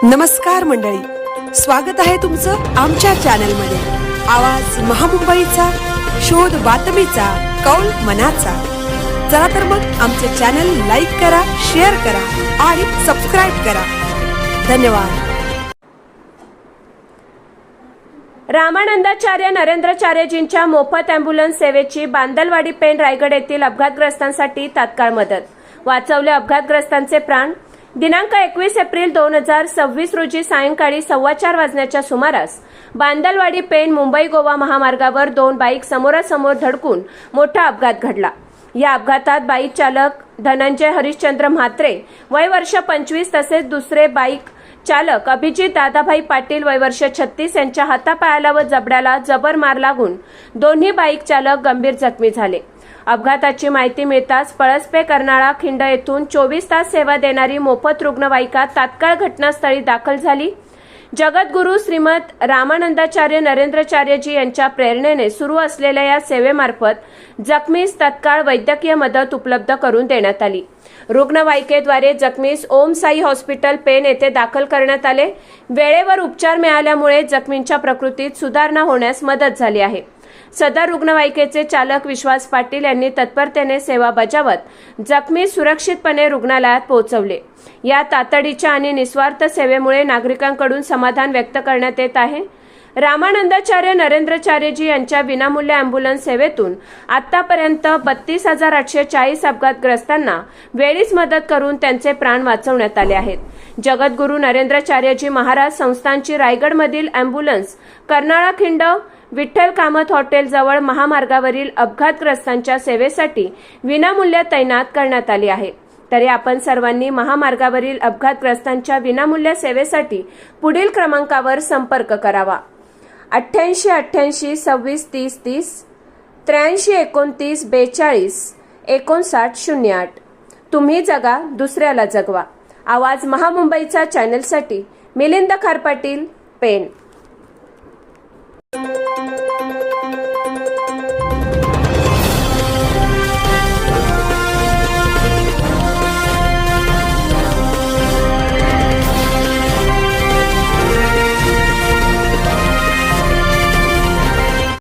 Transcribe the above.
नमस्कार मंडळी, स्वागत आहे तुमचं आमच्या चॅनलमध्ये। आवाज महामुंबईचा, शोध बातमीचा, कौल मनाचा। चला तर मग आमचे चॅनल लाईक करा, शेअर करा आणि सबस्क्राइब करा। धन्यवाद। रामानंदाचार्य नरेंद्राचार्यजींच्या मोफत अँब्युलन्स सेवेची बांदलवाडी पेण रायगड येथील अपघातग्रस्तांसाठी तात्काळ मदत। वाचवले अपघातग्रस्तांचे प्राण। दिनांक 21 एप्रिल 2026 रोजी सायंकाळी 4:15 वाजण्याच्या सुमारास बांदलवाडी पेण मुंबई गोवा महामार्गावर दोन बाईक समोरासमोर धडकून मोठा अपघात घडला। या अपघातात बाईक चालक धनंजय हरिश्चंद्र म्हात्रे वय वर्ष 25 तसेच दुसरे बाईक चालक अभिजित दादाभाई पाटील वय वर्ष 36 यांच्या हातापायाला व जबड्याला जबर मार लागून दोन्ही बाईक चालक गंभीर जखमी झाले। अपघाताची माहिती मिळताच पळसपे कर्नाळा खिंड येथून 24 तास सेवा देणारी मोफत रुग्णवाहिका तात्काळ घटनास्थळी दाखल झाली। जगद्गुरू श्रीमद रामानंदाचार्य नरेंद्राचार्यजी यांच्या प्रेरणेने सुरू असलेल्या या सेवेमार्फत जखमीस तत्काळ वैद्यकीय मदत उपलब्ध करून देण्यात आली। रुग्णवाहिकेद्वारे जखमीस ओम साई हॉस्पिटल पेण येथे दाखल करण्यात आले। वेळेवर उपचार मिळाल्यामुळे जखमींच्या प्रकृतीत सुधारणा होण्यास मदत झाली आहे। सदर रुग्णवाहिकेचे चालक विश्वास पाटील यांनी तत्परतेने सेवा बजावत जखमी सुरक्षितपणे रुग्णालयात पोहोचवले। या तातडीच्या आणि निस्वार्थ सेवेमुळे नागरिकांकडून समाधान व्यक्त करण्यात येत आहे। रामानंदाचार्य नरेंद्राचार्यजी यांच्या विनामूल्य अँब्युलन्स सेवेतून आतापर्यंत 32,840 अपघातग्रस्तांना वेळीच मदत करून त्यांचे प्राण वाचवण्यात आले आहेत। जगद्गुरू नरेंद्राचार्यजी महाराज संस्थांची रायगडमधील अँब्युलन्स कर्नाळा खिंड विठ्ठल कामत हॉटेल जवळ महामार्गावरील अपघातग्रस्तांच्या सेवेसाठी विनामूल्य तैनात करण्यात आली आहे। तरी आपण सर्वांनी महामार्गावरील अपघातग्रस्तांच्या विनामूल्य सेवेसाठी पुढील क्रमांकावर संपर्क करावा। 88 88 26 30 30 83 29 42 59 08। तुम्ही जगा, दुसऱ्याला जगवा। आवाज महामुंबईचा चॅनलसाठी मिलिंद खारपाटील, पेण।